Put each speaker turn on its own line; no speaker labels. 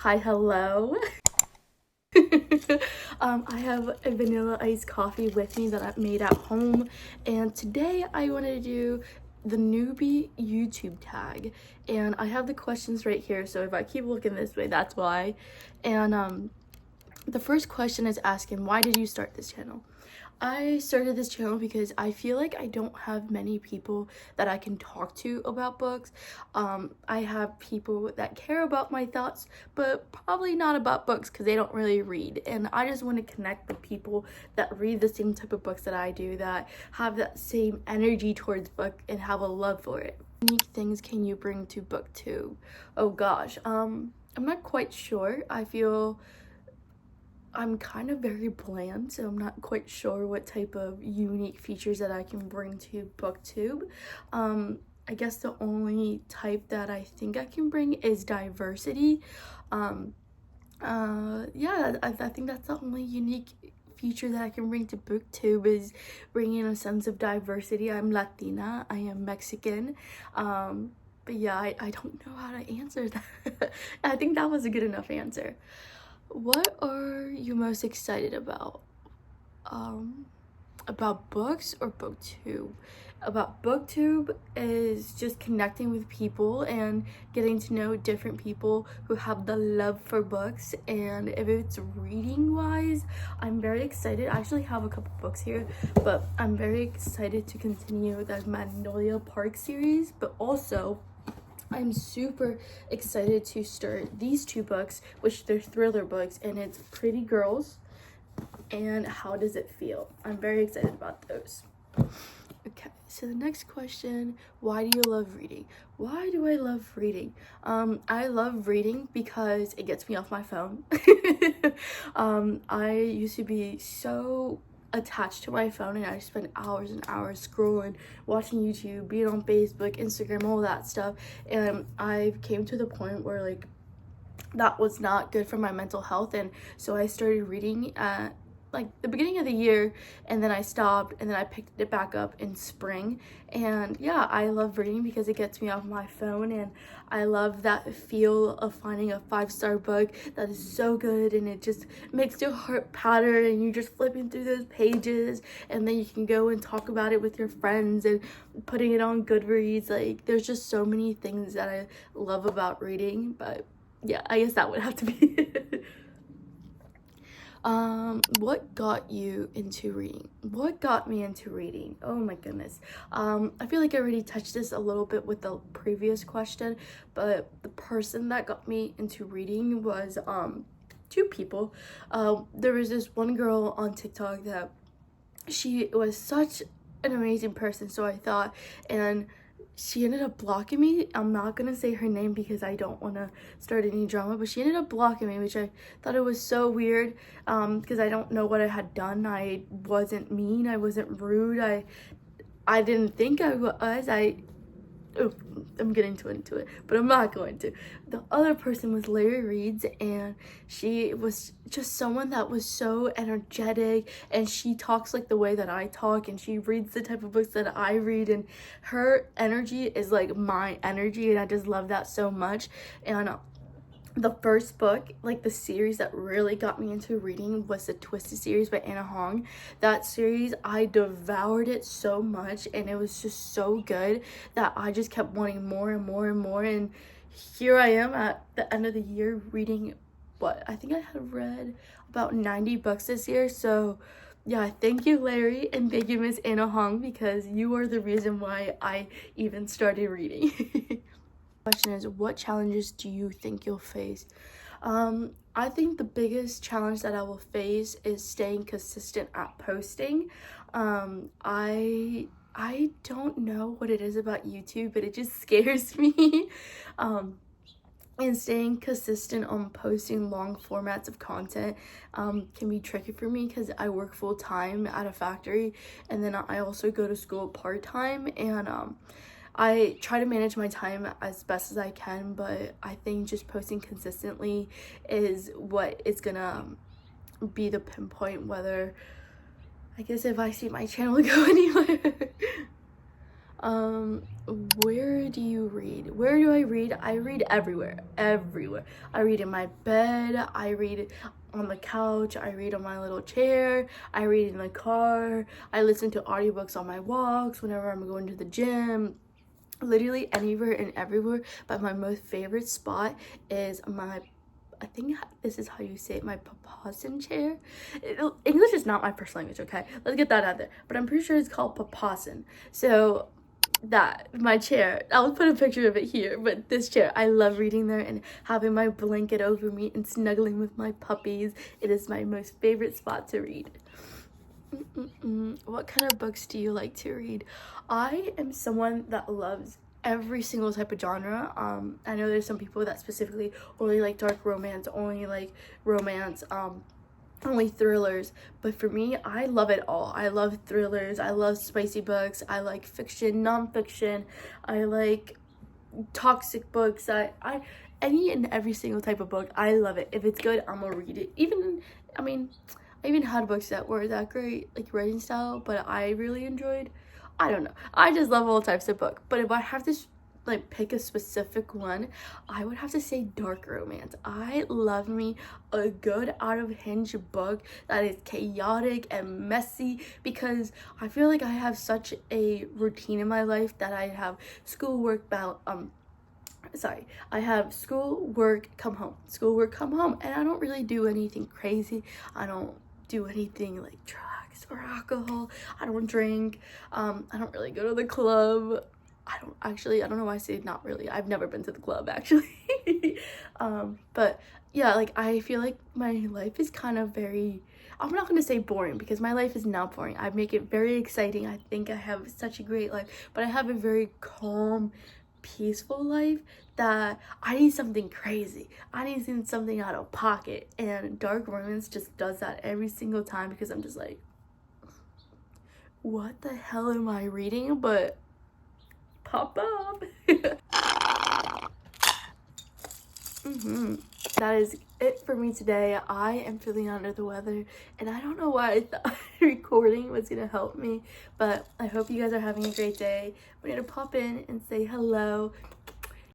Hi, hello. I have a vanilla iced coffee with me that I've made at home, and today I wanted to do the newbie YouTube tag, and I have the questions right here, so if I keep looking this way, that's why. And the first question is asking, why did you start this channel? I started this channel because I feel like I don't have many people that I can talk to about books. I have people that care about my thoughts, but probably not about books because they don't really read. And I just want to connect with people that read the same type of books that I do, that have that same energy towards book and have a love for it. Unique things can you bring to Booktube? Oh gosh, I'm not quite sure. I feel I'm kind of very bland, so I'm not quite sure what type of unique features that I can bring to Booktube. I guess the only type that I think I can bring is diversity. Yeah, I think that's the only unique feature that I can bring to Booktube, is bringing a sense of diversity. I'm Latina, I am Mexican, but yeah, I don't know how to answer that. I think that was a good enough answer. What are you most excited about? About books or Booktube? About Booktube is just connecting with people and getting to know different people who have the love for books. And if it's reading wise, I'm very excited. I actually have a couple books here, but I'm very excited to continue the Magnolia Park series, but also I'm super excited to start these two books, which they're thriller books, and it's Pretty Girls and How Does It Feel. I'm very excited about those. Okay, so the next question, why do you love reading? Why do I love reading? I love reading because it gets me off my phone. I used to be so attached to my phone, and I spend hours and hours scrolling, watching YouTube, being on Facebook, Instagram, all that stuff, and I came to the point where like that was not good for my mental health, and so I started reading at like the beginning of the year, and then I stopped, and then I picked it back up in spring. And yeah, I love reading because it gets me off my phone, and I love that feel of finding a 5-star book that is so good, and it just makes your heart patter, and you're just flipping through those pages, and then you can go and talk about it with your friends and putting it on Goodreads. Like, there's just so many things that I love about reading. But yeah, I guess that would have to be it. What got you into reading? What got me into reading? Oh my goodness. I feel like I already touched this a little bit with the previous question, but the person that got me into reading was two people. There was this one girl on TikTok that she was such an amazing person, so I thought, and she ended up blocking me. I'm not gonna say her name because I don't want to start any drama, but she ended up blocking me, which I thought it was so weird, because I don't know what I had done. I wasn't mean, I wasn't rude, I didn't think I was. Oh, I'm getting into it, but I'm not going to. The other person was Larry Reed's, and she was just someone that was so energetic, and she talks like the way that I talk, and she reads the type of books that I read, and her energy is like my energy, and I just love that so much. And the first book, like the series that really got me into reading, was the Twisted series by Anna Hong. That series, I devoured it so much, and it was just so good that I just kept wanting more and more and more. And here I am at the end of the year reading, what, I think I had read about 90 books this year. So yeah, thank you, Larry, and thank you, Miss Anna Hong, because you are the reason why I even started reading. Question is, what challenges do you think you'll face? I think the biggest challenge that I will face is staying consistent at posting. I don't know what it is about YouTube, but it just scares me. And staying consistent on posting long formats of content can be tricky for me because I work full-time at a factory, and then I also go to school part-time, and I try to manage my time as best as I can, but I think just posting consistently is what is gonna be the pinpoint whether, I guess, if I see my channel go anywhere. Where do you read? Where do I read? I read everywhere. Everywhere. I read in my bed. I read on the couch. I read on my little chair. I read in the car. I listen to audiobooks on my walks whenever I'm going to the gym. Literally anywhere and everywhere. But my most favorite spot is my, I think this is how you say it, my papasan chair. English is not my first language, okay? Let's get that out there. But I'm pretty sure it's called papasan. So that, my chair, I'll put a picture of it here, but this chair, I love reading there and having my blanket over me and snuggling with my puppies. It is my most favorite spot to read. What kind of books do you like to read? I am someone that loves every single type of genre. I know there's some people that specifically only like dark romance, only like romance, only thrillers, but for me, I love it all. I love thrillers, I love spicy books, I like fiction, non-fiction, I like toxic books. I any and every single type of book, I love it. If it's good, I'm gonna read it. I even had books that were that great, like writing style, but I really enjoyed. I don't know. I just love all types of book. But if I have to like pick a specific one, I would have to say dark romance. I love me a good out of hinge book that is chaotic and messy, because I feel like I have such a routine in my life that I have schoolwork I have school, work, come home, school, work, come home, and I don't really do anything crazy. I don't do anything like drugs or alcohol. I don't drink. I don't really go to the club. I don't know why I say not really. I've never been to the club, actually. But yeah, like I feel like my life is kind of very, I'm not gonna say boring, because my life is not boring. I make it very exciting. I think I have such a great life, but I have a very calm, peaceful life that I need something crazy. I need something out of pocket, and dark romance just does that every single time, because I'm just like, what the hell am I reading? But pop up. That is it for me today. I am feeling under the weather, and I don't know why I thought recording was gonna help me, but I hope you guys are having a great day. I'm gonna pop in and say hello.